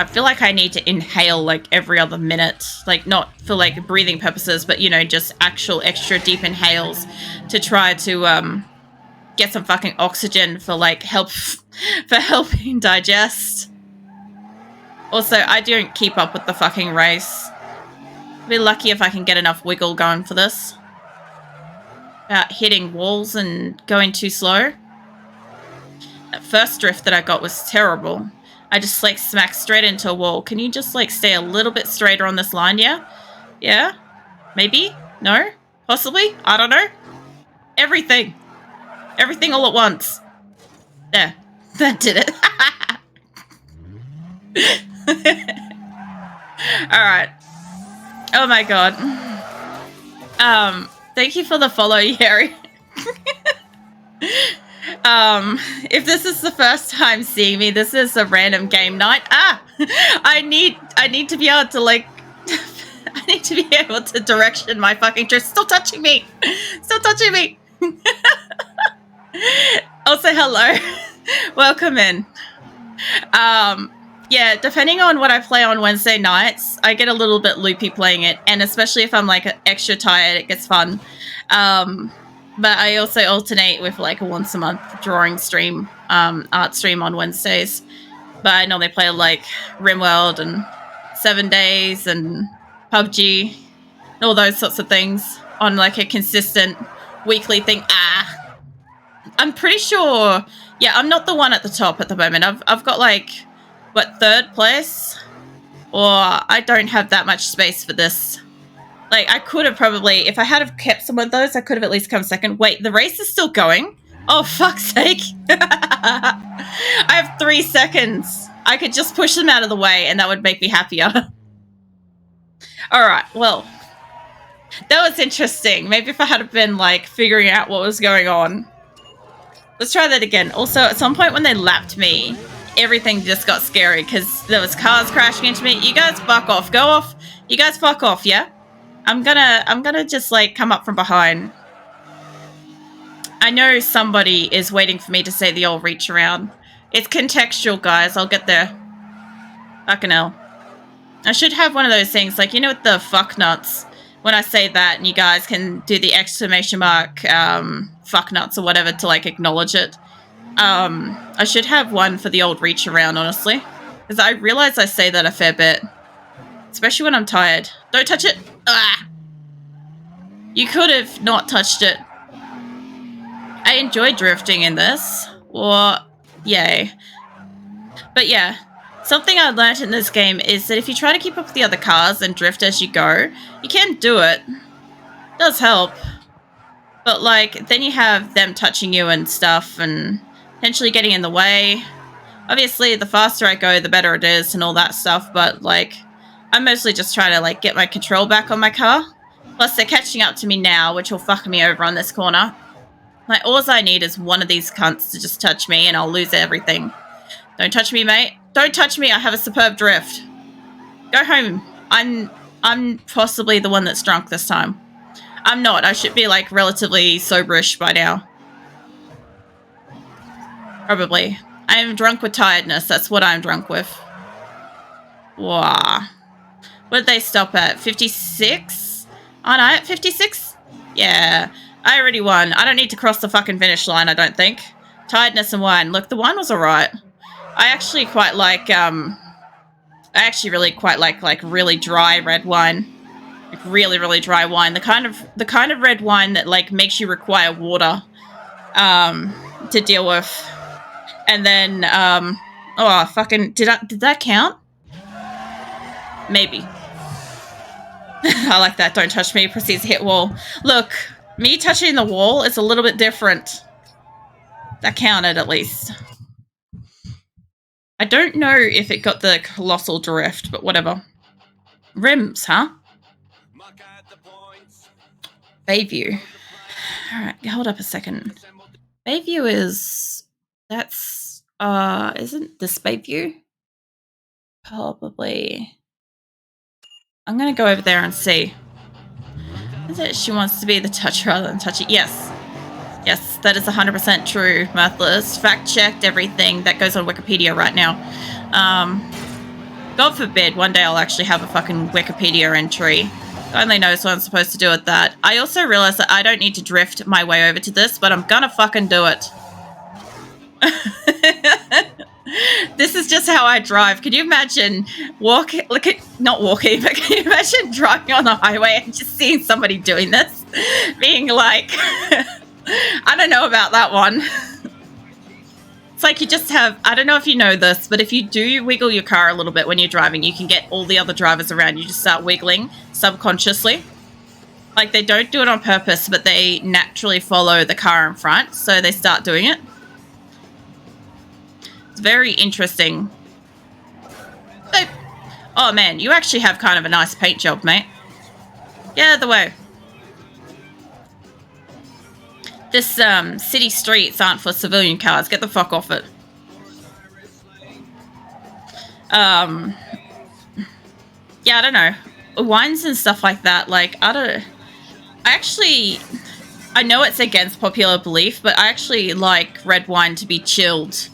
I feel like I need to inhale like every other minute, like not for like breathing purposes, but you know, just actual extra deep inhales to try to get some fucking oxygen for like helping digest. Also, I don't keep up with the fucking race. I'll be lucky if I can get enough wiggle going for this. About hitting walls and going too slow. That first drift that I got was terrible. I just like smacked straight into a wall. Can you just like stay a little bit straighter on this line, yeah? Yeah? Maybe? No? Possibly? I don't know. Everything. Everything all at once. There. That did it. Alright. Oh my god. Thank you for the follow, Yeri. If this is the first time seeing me, this is a random game night. I need to be able to like I need to be able to direction my fucking drift. Stop touching me! Stop touching me! Also, hello. Welcome in. Yeah, depending on what I play on Wednesday nights, I get a little bit loopy playing it, and especially if I'm like extra tired, it gets fun. But I also alternate with like a once a month drawing stream, art stream on Wednesdays. But I normally play like RimWorld and 7 Days and PUBG, and all those sorts of things on like a consistent weekly thing. I'm pretty sure. Yeah, I'm not the one at the top at the moment. I've got like, what, 3rd place? Or I don't have that much space for this. Like, I could have probably, if I had have kept some of those, I could have at least come 2nd. Wait, the race is still going? Oh, fuck's sake. I have 3 seconds. I could just push them out of the way and that would make me happier. Alright, well. That was interesting. Maybe if I had been, like, figuring out what was going on. Let's try that again. Also, at some point when they lapped me, everything just got scary because there was cars crashing into me. You guys fuck off. Go off. You guys fuck off, yeah? I'm gonna just, like, come up from behind. I know somebody is waiting for me to say the old reach around. It's contextual, guys. I'll get there. Fucking hell. I should have one of those things, like, you know, with the fuck nuts. When I say that, and you guys can do the exclamation mark, fuck nuts or whatever to, like, acknowledge it. I should have one for the old reach around, honestly. Because I realize I say that a fair bit. Especially when I'm tired. Don't touch it! Ah! You could have not touched it. I enjoy drifting in this. Or, yay. But yeah, something I learned in this game is that if you try to keep up with the other cars and drift as you go, you can do it. It does help. But, like, then you have them touching you and stuff and potentially getting in the way. Obviously, the faster I go, the better it is and all that stuff, but, like, I'm mostly just trying to, like, get my control back on my car. Plus, they're catching up to me now, which will fuck me over on this corner. Like, all I need is one of these cunts to just touch me and I'll lose everything. Don't touch me, mate. Don't touch me. I have a superb drift. Go home. I'm possibly the one that's drunk this time. I'm not. I should be, like, relatively soberish by now. Probably. I am drunk with tiredness. That's what I'm drunk with. Wow. What did they stop at? 56? Aren't I at 56? Yeah. I already won. I don't need to cross the fucking finish line, I don't think. Tiredness and wine. Look, the wine was alright. I actually quite like, I actually really quite like really dry red wine. Like really, really dry wine. The kind of red wine that, like, makes you require water, to deal with. And then, oh, fucking, did that count? Maybe. I like that. Don't touch me. Proceeds to hit wall. Look, me touching the wall is a little bit different. That counted, at least. I don't know if it got the colossal drift, but whatever. Rims, huh? Bayview. Alright, hold up a second. Bayview is... That's... isn't this Bayview? Probably... I'm gonna go over there and see. Is it she wants to be the touch rather than touchy? Yes. Yes, that is 100% true, Mirthless. Fact-checked everything that goes on Wikipedia right now. God forbid, one day I'll actually have a fucking Wikipedia entry. God only knows what I'm supposed to do with that. I also realized that I don't need to drift my way over to this, but I'm gonna fucking do it. This is just how I drive. Can you imagine not walking, but can you imagine driving on the highway and just seeing somebody doing this? Being like, I don't know about that one. It's like you just have, I don't know if you know this, but if you do wiggle your car a little bit when you're driving, you can get all the other drivers around you to start wiggling subconsciously. Like they don't do it on purpose, but they naturally follow the car in front, so they start doing it. It's very interesting. Oh man, you actually have kind of a nice paint job, mate. Get out of the way. This city streets aren't for civilian cars. Get the fuck off it. Yeah, I don't know. Wines and stuff like that, like, I know it's against popular belief, but I actually like red wine to be chilled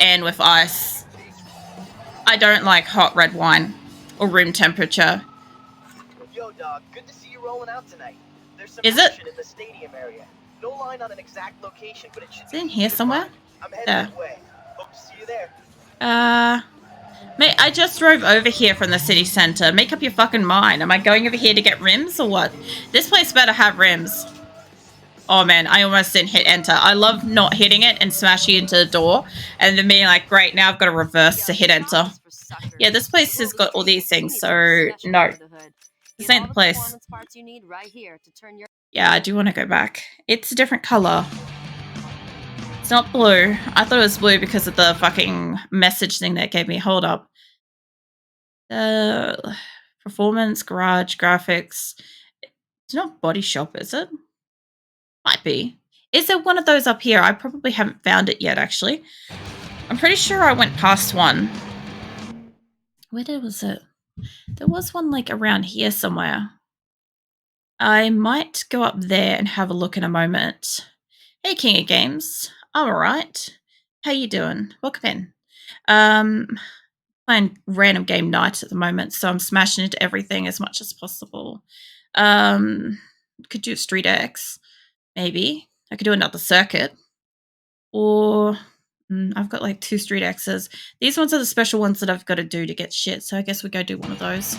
and with ice. I don't like hot red wine or room temperature. Yo, dog, good to see you rolling out tonight. There's some action in the stadium area. No line on an exact location, but it should be in here somewhere. I'm heading that way. Hope to see you there. Mate, I just drove over here from the city center. Make up your fucking mind. Am I going over here to get rims or what? This place better have rims. Oh man, I almost didn't hit enter. I love not hitting it and smashing into the door and then being like, great, now I've got to reverse to hit enter. Yeah, this place has got all these things, so no. This ain't the place. Yeah, I do want to go back. It's a different color. It's not blue. I thought it was blue because of the fucking message thing that gave me. Hold up. Performance, garage, graphics. It's not body shop, is it? Might be. Is there one of those up here? I probably haven't found it yet, actually. I'm pretty sure I went past one. Where was it? There was one like around here somewhere. I might go up there and have a look in a moment. Hey, King of Games. I'm alright. How you doing? Welcome in. Playing random game night at the moment, so I'm smashing into everything as much as possible. Could do Street X, maybe. I could do another circuit. Or I've got like 2 Street X's. These ones are the special ones that I've got to do to get shit, so I guess we go do one of those.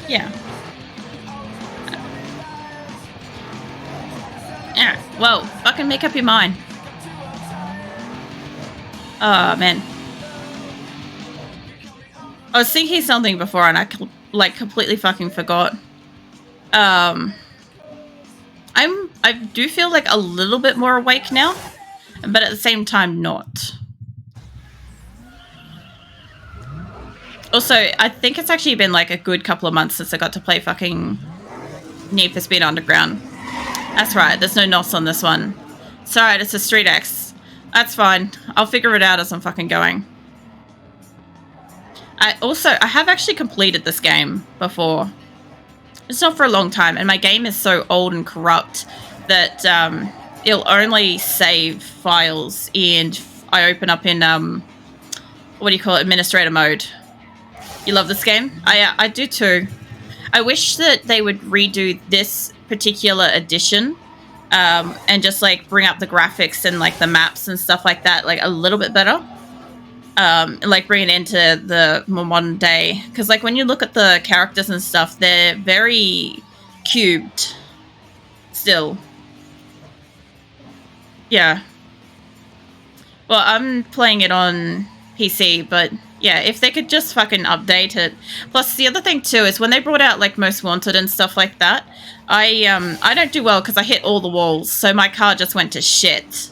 Yeah. Yeah, well, fucking make up your mind. Oh, man. I was thinking something before and I like completely fucking forgot. I do feel like a little bit more awake now, but at the same time not. Also, I think it's actually been like a good couple of months since I got to play fucking Need for Speed Underground. That's right, there's no NOS on this one. It's alright, it's a Street X. That's fine. I'll figure it out as I'm fucking going. I have actually completed this game before. It's not for a long time, and my game is so old and corrupt that it'll only save files and I open up in, what do you call it, administrator mode. You love this game? I do too. I wish that they would redo this particular edition and just like bring up the graphics and like the maps and stuff like that like a little bit better. Like bring it into the more modern day, because like when you look at the characters and stuff, they're very cubed still. Yeah. Well, I'm playing it on PC, but yeah, if they could just fucking update it. Plus, the other thing too is when they brought out like Most Wanted and stuff like that, I don't do well because I hit all the walls, so my car just went to shit,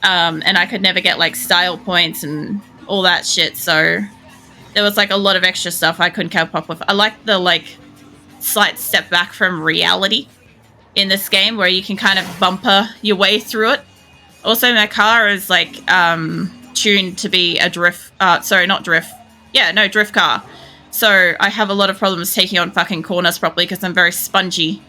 and I could never get like style points and all that shit. So there was like a lot of extra stuff I couldn't keep up with. I like the like slight step back from reality in this game where you can kind of bumper your way through it. Also, my car is like tuned to be a drift car. So I have a lot of problems taking on fucking corners properly because I'm very spongy.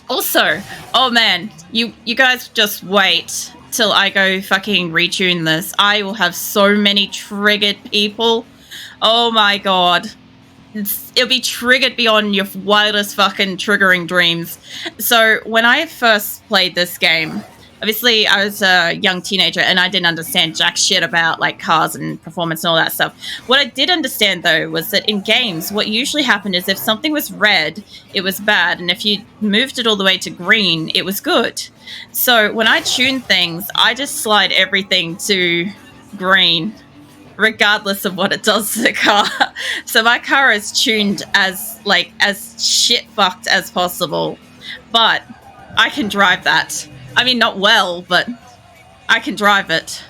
Also, oh man, you guys just wait. till I go fucking retune this. I will have so many triggered people. Oh my god. It'll be triggered beyond your wildest fucking triggering dreams. So when I first played this game, obviously I was a young teenager and I didn't understand jack shit about like cars and performance and all that stuff. What I did understand though was that in games, what usually happened is if something was red, it was bad, and if you moved it all the way to green, it was good. So when I tune things, I just slide everything to green, regardless of what it does to the car. So my car is tuned as shit fucked as possible, but I can drive that. I mean, not well, but I can drive it.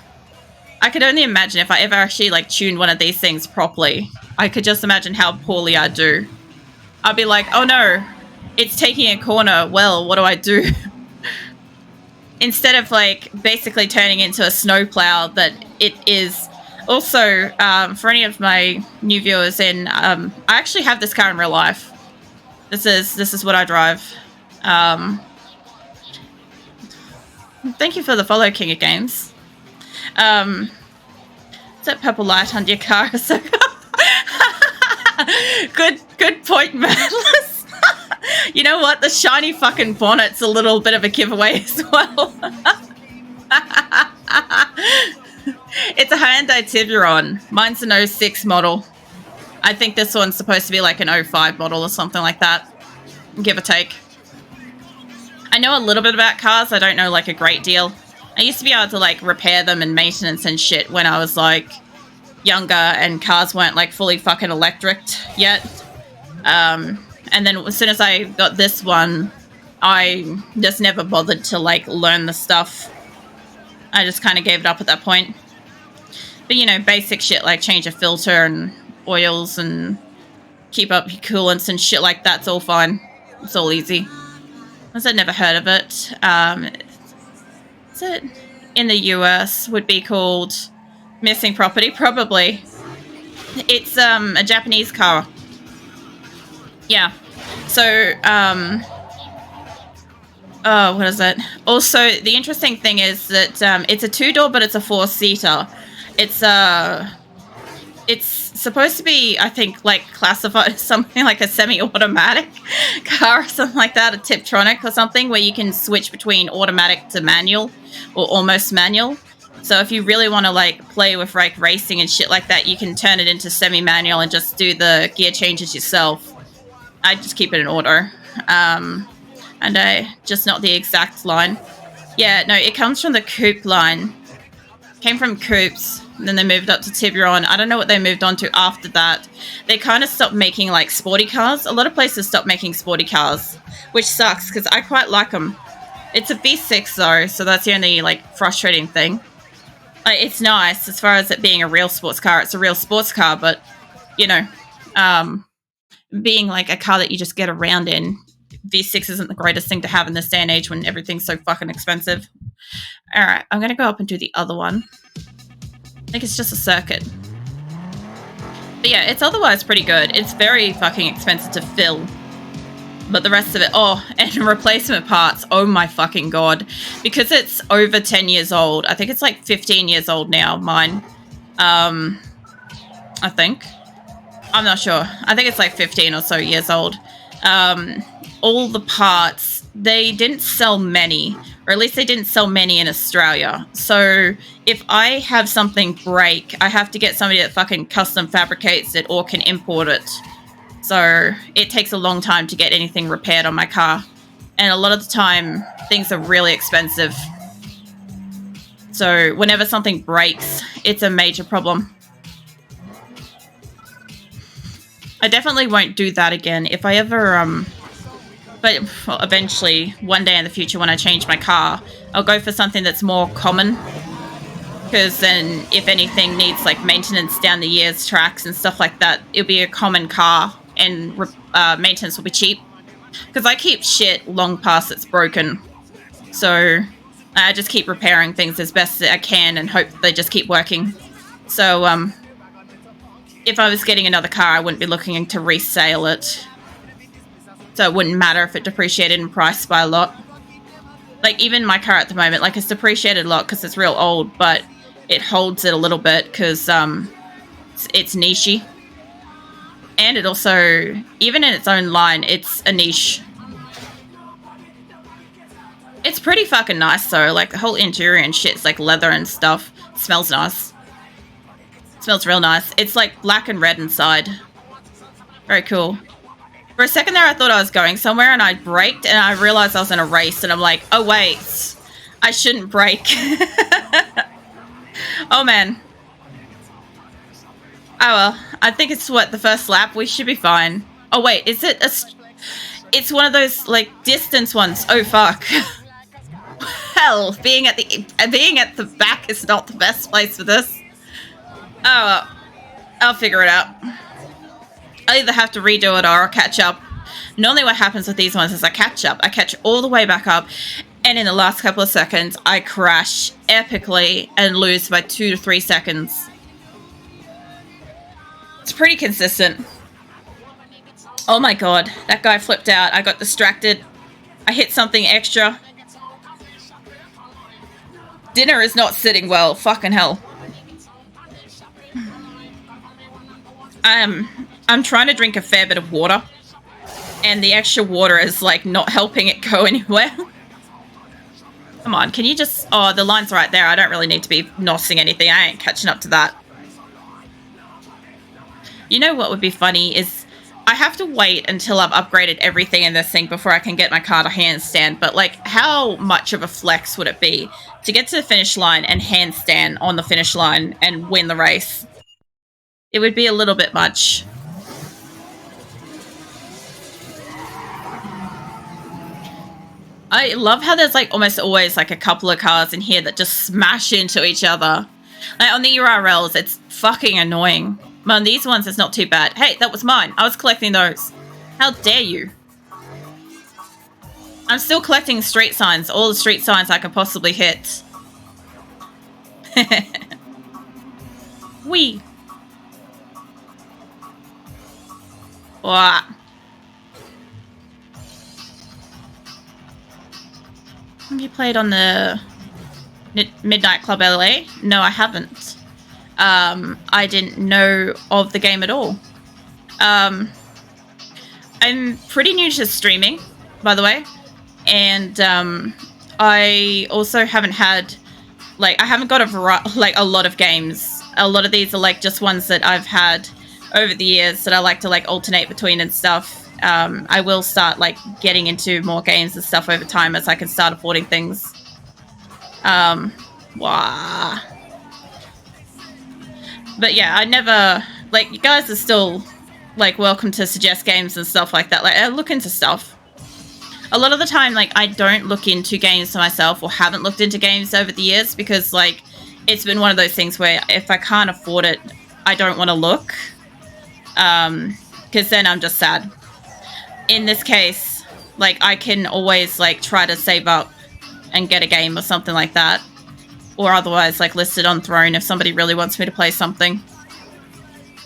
I could only imagine if I ever actually like tuned one of these things properly. I could just imagine how poorly I'd do. I'd be like, oh no, it's taking a corner. Well, what do I do? Instead of like basically turning into a snowplow that it is. Also, for any of my new viewers I actually have this car in real life. This is what I drive. Thank you for the follow, King of Games. Is that purple light under your car? So good point, Madless. You know what? The shiny fucking bonnet's a little bit of a giveaway as well. It's a Hyundai Tiburon. Mine's an 06 model. I think this one's supposed to be like an 05 model or something like that. Give or take. I know a little bit about cars. I don't know like a great deal. I used to be able to like repair them and maintenance and shit when I was like younger and cars weren't like fully fucking electric yet. And then as soon as I got this one, I just never bothered to like learn the stuff. I just kind of gave it up at that point. But, you know, basic shit like change a filter and oils and keep up your coolants and shit like that's all fine. It's all easy. Unless I'd never heard of it. Is it in the US? Would be called Missing Property? Probably. It's a Japanese car. Yeah. So, oh, what is it? Also, the interesting thing is that it's a two-door, but it's a four-seater. It's supposed to be, I think, like classified as something like a semi-automatic car or something like that, a Tiptronic or something, where you can switch between automatic to manual or almost manual. So if you really want to like play with like racing and shit like that, you can turn it into semi-manual and just do the gear changes yourself. I just keep it in auto. And just not the exact line. Yeah, no, it comes from the coupe line. Came from coupes, and then they moved up to Tiburon. I don't know what they moved on to after that. They kind of stopped making like sporty cars. A lot of places stopped making sporty cars, which sucks because I quite like them. It's a V6 though, so that's the only like frustrating thing. It's nice as far as it being a real sports car. It's a real sports car, but you know, being like a car that you just get around in, V6 isn't the greatest thing to have in this day and age when everything's so fucking expensive. All right, I'm going to go up and do the other one. I think it's just a circuit. But yeah, it's otherwise pretty good. It's very fucking expensive to fill. But the rest of it, oh, and replacement parts, oh my fucking god. Because it's over 10 years old. I think it's like 15 years old now, mine. I think. I'm not sure. I think it's like 15 or so years old. All the parts, they didn't sell many, or at least they didn't sell many in Australia. So if I have something break, I have to get somebody that fucking custom fabricates it or can import it. So it takes a long time to get anything repaired on my car. And a lot of the time, things are really expensive. So whenever something breaks, it's a major problem. I definitely won't do that again. If I ever, but well, eventually, one day in the future when I change my car, I'll go for something that's more common. Because then, if anything needs like maintenance down the years, tracks and stuff like that, it'll be a common car and maintenance will be cheap. Because I keep shit long past it's broken. So I just keep repairing things as best as I can and hope they just keep working. So, if I was getting another car, I wouldn't be looking to resale it. So it wouldn't matter if it depreciated in price by a lot. Like, even my car at the moment, like, it's depreciated a lot because it's real old, but it holds it a little bit because it's nichey. And it also, even in its own line, it's a niche. It's pretty fucking nice, though. Like, the whole interior and shit's like leather and stuff. It smells nice. It smells real nice. It's like black and red inside. Very cool. For a second there, I thought I was going somewhere, and I braked, and I realized I was in a race, and I'm like, oh, wait. I shouldn't brake. Oh, man. Oh, well. I think it's, what, the first lap? We should be fine. Oh, wait. Is it a... It's one of those, like, distance ones. Oh, fuck. Hell, being at the back is not the best place for this. Oh, well. I'll figure it out. I'll either have to redo it or I'll catch up. Normally what happens with these ones is I catch up. I catch all the way back up. And in the last couple of seconds, I crash epically and lose by 2 to 3 seconds. It's pretty consistent. Oh my god. That guy flipped out. I got distracted. I hit something extra. Dinner is not sitting well. Fucking hell. I'm trying to drink a fair bit of water. And the extra water is, like, not helping it go anywhere. Come on, can you just... Oh, the line's right there. I don't really need to be nossing anything. I ain't catching up to that. You know what would be funny is... I have to wait until I've upgraded everything in this thing before I can get my car to handstand. But, like, how much of a flex would it be to get to the finish line and handstand on the finish line and win the race? It would be a little bit much. I love how there's, like, almost always, like, a couple of cars in here that just smash into each other. Like, on the URLs, it's fucking annoying. But on these ones, it's not too bad. Hey, that was mine. I was collecting those. How dare you? I'm still collecting street signs. All the street signs I can possibly hit. Wee. What? Have you played on the Midnight Club LA? No, I haven't. I didn't know of the game at all. I'm pretty new to streaming, by the way. And I also haven't had... Like, I haven't got a lot of games. A lot of these are, like, just ones that I've had over the years that I like to, like, alternate between and stuff. I will start, like, getting into more games and stuff over time as I can start affording things. Wah. But yeah, I never... Like, you guys are still, like, welcome to suggest games and stuff like that. Like, I look into stuff. A lot of the time, like, I don't look into games for myself or haven't looked into games over the years because, like, it's been one of those things where if I can't afford it, I don't want to look. Because then I'm just sad. In this case, like, I can always, like, try to save up and get a game or something like that. Or otherwise, like, list it on Throne if somebody really wants me to play something.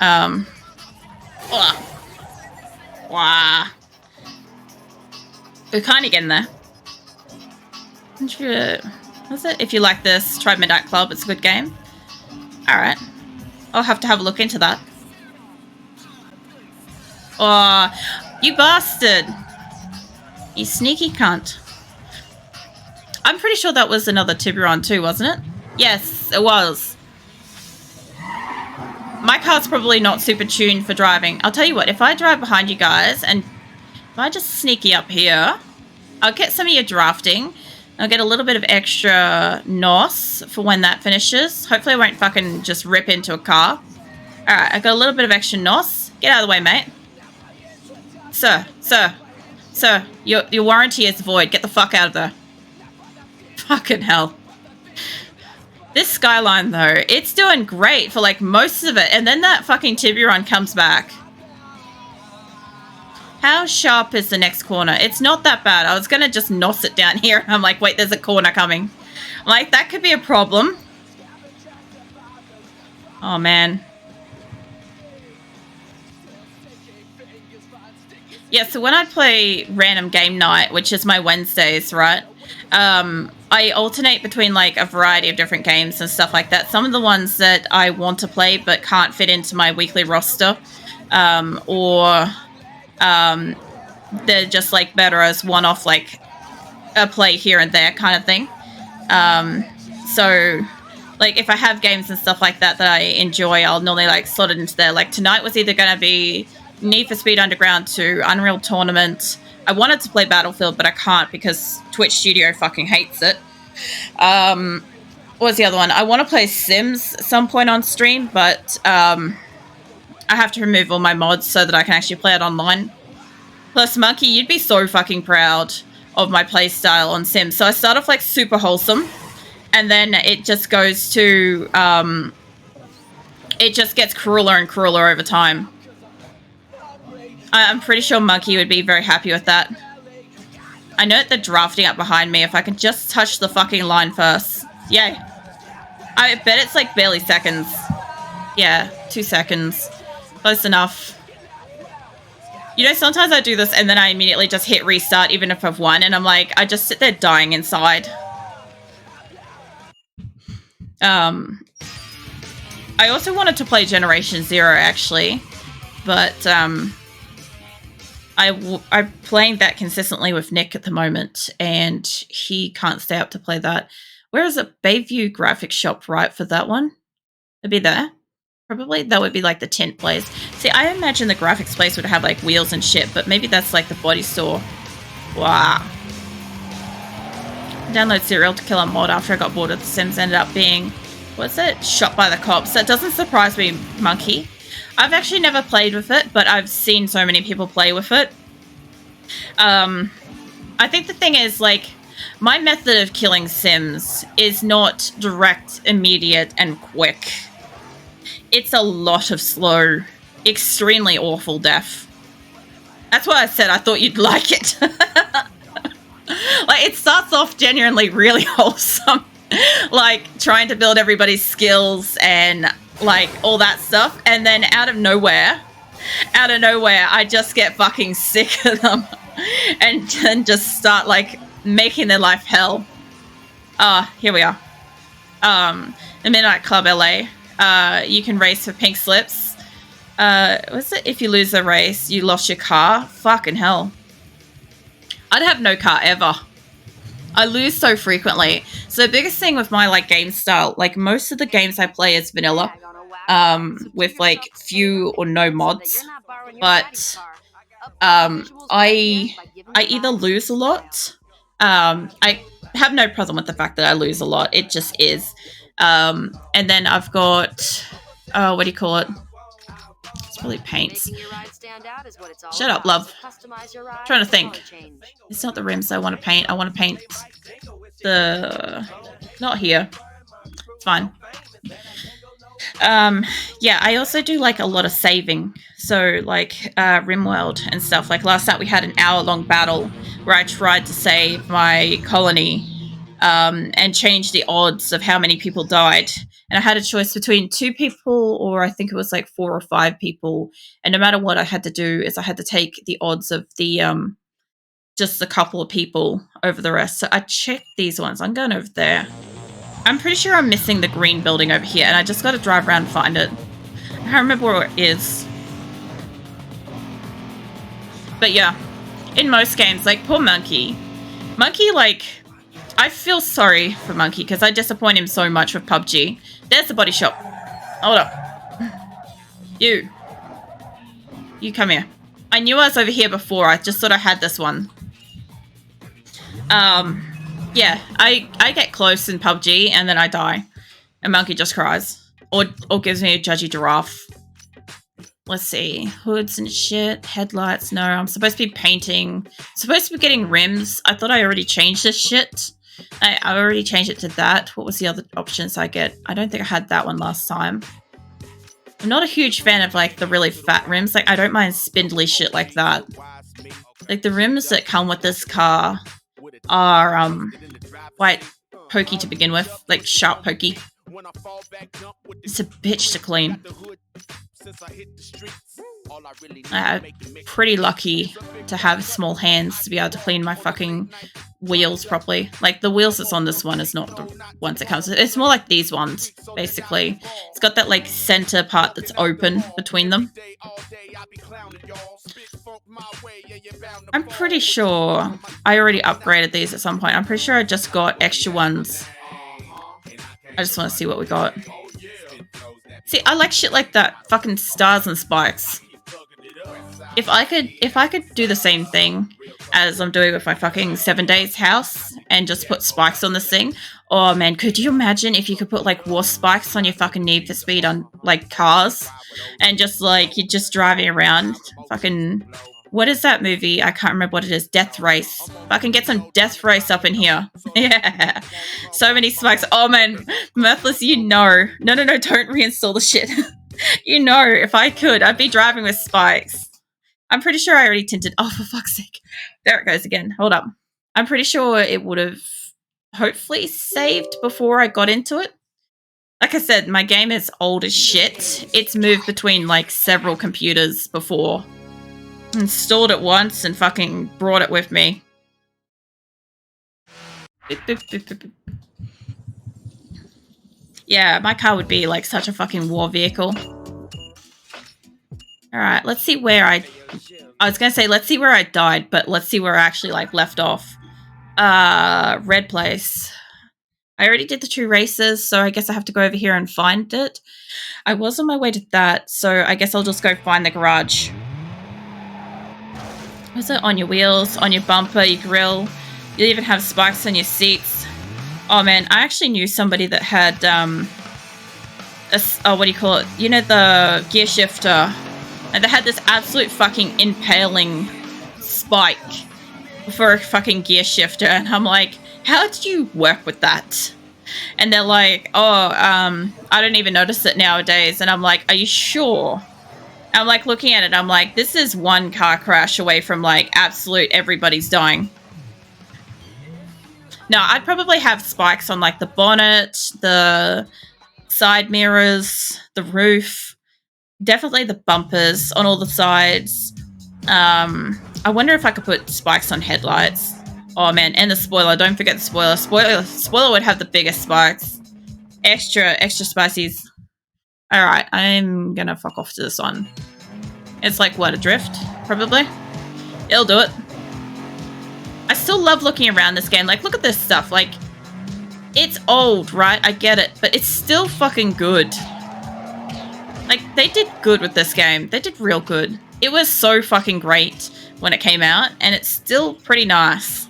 Wah. We're kind of getting there. What's it? If you like this, try Midnight Club. It's a good game. Alright. I'll have to have a look into that. Oh, you bastard. You sneaky cunt. I'm pretty sure that was another Tiburon too, wasn't it? Yes, it was. My car's probably not super tuned for driving. I'll tell you what, if I drive behind you guys and if I just sneaky up here, I'll get some of your drafting. I'll get a little bit of extra NOS for when that finishes. Hopefully I won't fucking just rip into a car. Alright, I got a little bit of extra NOS. Get out of the way, mate. Sir, your warranty is void. Get the fuck out of there. Fucking hell. This Skyline, though, it's doing great for, like, most of it. And then that fucking Tiburon comes back. How sharp is the next corner? It's not that bad. I was going to just NOS it down here. I'm like, wait, there's a corner coming. I'm like, that could be a problem. Oh, man. Yeah, so when I play Random Game Night, which is my Wednesdays, right? I alternate between like a variety of different games and stuff like that. Some of the ones that I want to play but can't fit into my weekly roster, or they're just like better as one-off, like a play here and there kind of thing. So like if I have games and stuff like that that I enjoy, I'll normally like slot it into there. Like tonight was either going to be Need for Speed Underground 2, Unreal Tournament. I wanted to play Battlefield, but I can't because Twitch Studio fucking hates it. What was the other one? I want to play Sims at some point on stream, but I have to remove all my mods so that I can actually play it online. Plus, Monkey, you'd be so fucking proud of my playstyle on Sims. So I start off like super wholesome, and then it just goes to... it just gets crueler and crueler over time. I'm pretty sure Monkey would be very happy with that. I know that they're drafting up behind me. If I could just touch the fucking line first. Yay. I bet it's like barely seconds. Yeah, 2 seconds. Close enough. You know, sometimes I do this and then I immediately just hit restart even if I've won. And I'm like, I just sit there dying inside. I also wanted to play Generation Zero, actually. But, I'm playing that consistently with Nick at the moment, and he can't stay up to play that. Where is it? Bayview Graphics Shop, right, for that one? It'd be there. Probably. That would be like the tent place. See, I imagine the graphics place would have like wheels and shit, but maybe that's like the body store. Wow. Download Serial to kill a mod after I got bored of The Sims. Ended up being, what's it? Shot by the cops. That doesn't surprise me, Monkey. I've actually never played with it, but I've seen so many people play with it. I think the thing is, like, my method of killing Sims is not direct, immediate, and quick. It's a lot of slow, extremely awful death. That's why I said I thought you'd like it. Like, it starts off genuinely really wholesome. Like, trying to build everybody's skills and, like, all that stuff. And then out of nowhere, I just get fucking sick of them. And then just start, like, making their life hell. Here we are. The Midnight Club LA. You can race for pink slips. What's it? If you lose the race, you lost your car. Fucking hell. I'd have no car ever. I lose so frequently. So the biggest thing with my like game style, like most of the games I play is vanilla, with like few or no mods. But I either lose a lot. I have no problem with the fact that I lose a lot. It just is. And then I've got what do you call it? It's probably paints. Shut up, love. I'm trying to think. It's not the rims I want to paint. I want to paint the... Not here. It's fine. Yeah, I also do like a lot of saving. So like RimWorld and stuff. Like last night we had an hour-long battle where I tried to save my colony and change the odds of how many people died. And I had a choice between 2 people or I think it was like 4 or 5 people. And no matter what I had to do is I had to take the odds of the just a couple of people over the rest. So I checked these ones. I'm going over there. I'm pretty sure I'm missing the green building over here. And I just got to drive around and find it. I can't remember where it is. But yeah, in most games, like poor Monkey. Monkey, like... I feel sorry for Monkey because I disappoint him so much with PUBG. There's the body shop. Hold up. You come here. I knew I was over here before. I just thought I had this one. Yeah, I get close in PUBG and then I die. And Monkey just cries. Or gives me a judgy giraffe. Let's see. Hoods and shit. Headlights. No, I'm supposed to be painting. Supposed to be getting rims. I thought I already changed this shit. I already changed it to that. What was the other options I get? I don't think I had that one last time. I'm not a huge fan of, like, the really fat rims. Like, I don't mind spindly shit like that. Like, the rims that come with this car are, quite pokey to begin with. Like, sharp pokey. It's a bitch to clean. I'm pretty lucky to have small hands to be able to clean my fucking wheels properly. Like, the wheels that's on this one is not the ones it comes with. It's more like these ones, basically. It's got that, like, center part that's open between them. I'm pretty sure I already upgraded these at some point. I'm pretty sure I just got extra ones. I just want to see what we got. See, I like shit like that. Fucking stars and spikes. If I could do the same thing as I'm doing with my fucking 7 Days house and just put spikes on this thing. Oh man, could you imagine if you could put like war spikes on your fucking Need for Speed on like cars and just like you're just driving around fucking, what is that movie? I can't remember what it is. Death Race. Fucking get some Death Race up in here. Yeah. So many spikes. Oh man, Mirthless, you know. No, don't reinstall the shit. You know, if I could, I'd be driving with spikes. I'm pretty sure I already tinted. Oh, for fuck's sake. There it goes again. Hold up. I'm pretty sure it would have hopefully saved before I got into it. Like I said, my game is old as shit. It's moved between like several computers before. Installed it once and fucking brought it with me. Yeah, my car would be like such a fucking war vehicle. Alright, let's see where I was gonna say let's see where I died, but let's see where I actually like left off. Red place. I already did the 2 races, so I guess I have to go over here and find it. I was on my way to that, so I guess I'll just go find the garage. Was it on your wheels, on your bumper, your grill? You even have spikes on your seats. Oh man, I actually knew somebody that had what do you call it? You know, the gear shifter. And they had this absolute fucking impaling spike for a fucking gear shifter. And I'm like, how did you work with that? And they're like, oh, I don't even notice it nowadays. And I'm like, are you sure? I'm like looking at it. I'm like, this is one car crash away from like absolute everybody's dying. No, I'd probably have spikes on like the bonnet, the side mirrors, the roof. Definitely the bumpers on all the sides. I wonder if I could put spikes on headlights. Oh man, and the spoiler. Don't forget the spoiler. Spoiler would have the biggest spikes. Extra spicies. Alright, I'm gonna fuck off to this one. It's like, what, a drift? Probably. It'll do it. I still love looking around this game. Like, look at this stuff. Like, it's old, right? I get it. But it's still fucking good. Like, they did good with this game. They did real good. It was so fucking great when it came out, and it's still pretty nice.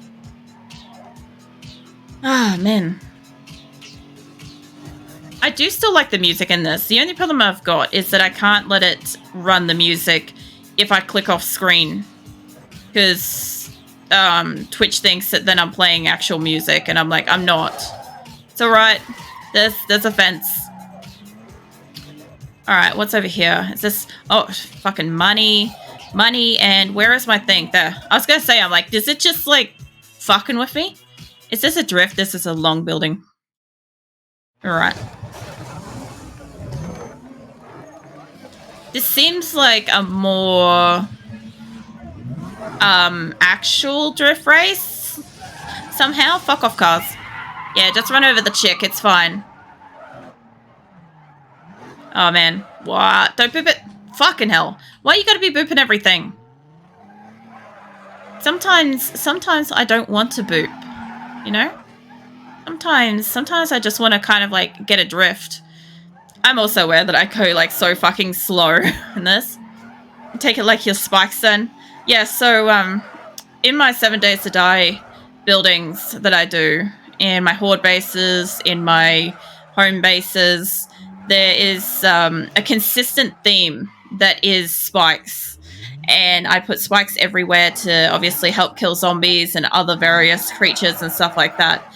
Ah, man. I do still like the music in this. The only problem I've got is that I can't let it run the music if I click off screen. Because Twitch thinks that then I'm playing actual music, and I'm like, I'm not. It's alright. There's a fence. Alright, what's over here? Is this... Oh, fucking money. Money, and where is my thing? There. I was gonna say, I'm like, is it just, like, fucking with me? Is this a drift? This is a long building. Alright. This seems like a more... actual drift race? Somehow? Fuck off, cars. Yeah, just run over the chick. It's fine. Oh, man. What? Don't boop it. Fucking hell. Why you gotta be booping everything? Sometimes I don't want to boop. You know? Sometimes I just want to kind of, like, get a drift. I'm also aware that I go, like, so fucking slow in this. Take it like your spikes then. Yeah, so, in my 7 Days to Die buildings that I do, in my horde bases, in my home bases, there is a consistent theme that is spikes. And I put spikes everywhere to obviously help kill zombies and other various creatures and stuff like that.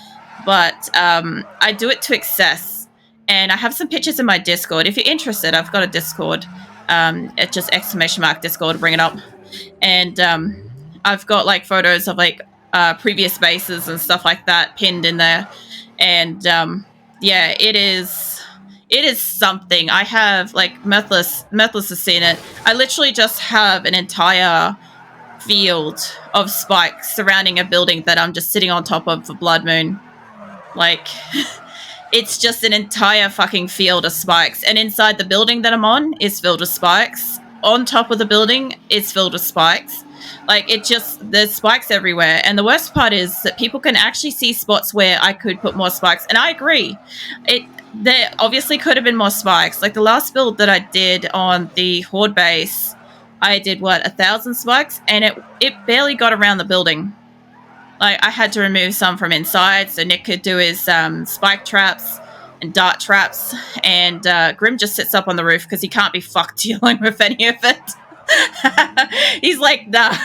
But I do it to excess. And I have some pictures in my Discord. If you're interested, I've got a Discord. It's just !Discord, bring it up. And I've got like photos of like previous bases and stuff like that pinned in there. And yeah, it is It is something. I have, like, Mirthless has seen it. I literally just have an entire field of spikes surrounding a building that I'm just sitting on top of for Blood Moon. Like, it's just an entire fucking field of spikes. And inside the building that I'm on is filled with spikes. On top of the building is filled with spikes. Like, there's spikes everywhere. And the worst part is that people can actually see spots where I could put more spikes. And I agree. There obviously could have been more spikes. Like, the last build that I did on the Horde base, I did, 1,000 spikes? And it barely got around the building. Like, I had to remove some from inside so Nick could do his spike traps and dart traps. And Grim just sits up on the roof because he can't be fucked dealing with any of it. He's like, nah.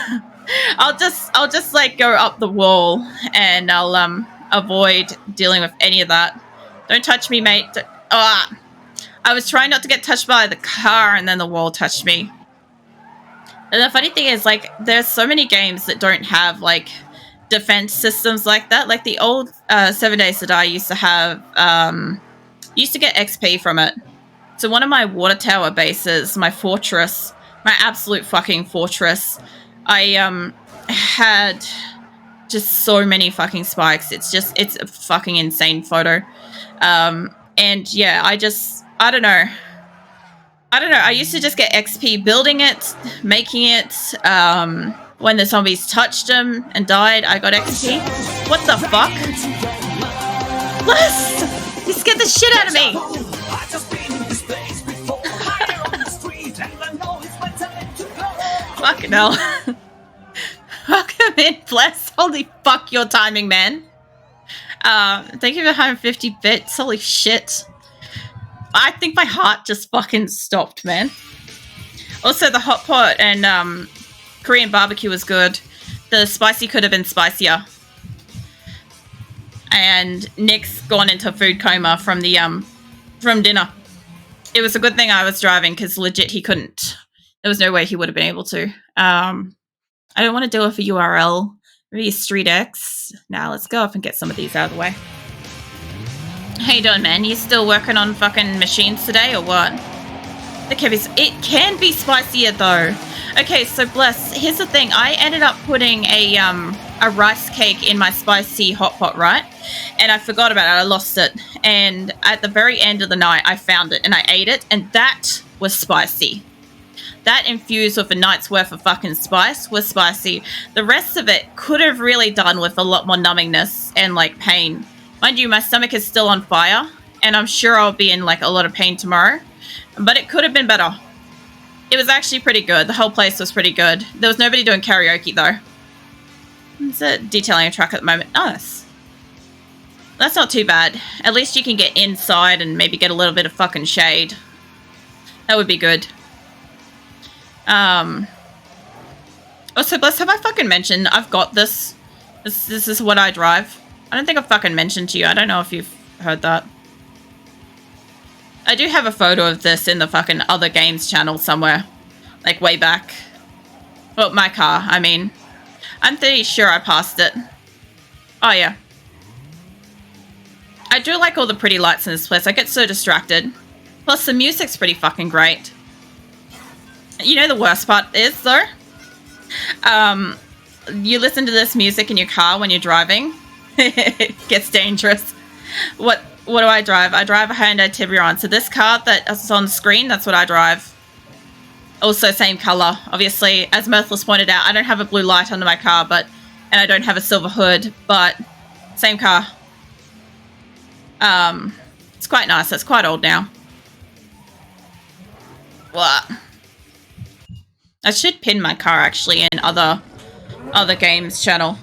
I'll just like go up the wall and I'll avoid dealing with any of that. Don't touch me, mate. I was trying not to get touched by the car and then the wall touched me. And the funny thing is, like, there's so many games that don't have, like, defense systems like that. Like, the old 7 Days to Die used to have, used to get XP from it. So one of my water tower bases, my fortress, my absolute fucking fortress, I had just so many fucking spikes. It's a fucking insane photo. And yeah, I don't know. I used to just get XP building it, making it. When the zombies touched them and died, I got XP. What the fuck? Bless! You scared the shit out of me! Fucking hell. Welcome in, Bless. Holy fuck, your timing, man. Thank you for 150 bits. Holy shit. I think my heart just fucking stopped, man. Also, the hot pot and Korean barbecue was good. The spicy could have been spicier. And Nick's gone into food coma from the from dinner. It was a good thing I was driving because legit he couldn't. There was no way he would have been able to. I don't want to deal with a URL. Maybe Street X. Now let's go up and get some of these out of the way. How you doing, man? You still working on fucking machines today or what? It can be spicier though. Okay, so Bless, here's the thing. I ended up putting a rice cake in my spicy hot pot, right? And I forgot about it. I lost it. And at the very end of the night, I found it and I ate it, and that was spicy. That infused with a night's worth of fucking spice was spicy. The rest of it could have really done with a lot more numbingness and like pain. Mind you, my stomach is still on fire, and I'm sure I'll be in like a lot of pain tomorrow. But it could have been better. It was actually pretty good. The whole place was pretty good. There was nobody doing karaoke though. It's detailing a truck at the moment. Nice. That's not too bad. At least you can get inside and maybe get a little bit of fucking shade. That would be good. Also, Bless, have I fucking mentioned I've got this? This is what I drive. I don't think I've fucking mentioned to you. I don't know if you've heard that. I do have a photo of this in the fucking other games channel somewhere. Like way back. Well, my car, I mean. I'm pretty sure I passed it. Oh, yeah. I do like all the pretty lights in this place. I get so distracted. Plus, the music's pretty fucking great. You know the worst part is, though? You listen to this music in your car when you're driving. It gets dangerous. What do I drive? I drive a Hyundai Tiburon. So this car that's on screen, that's what I drive. Also, same color. Obviously, as Mirthless pointed out, I don't have a blue light under my car, and I don't have a silver hood, but same car. It's quite nice. It's quite old now. What? I should pin my car actually in other games channel.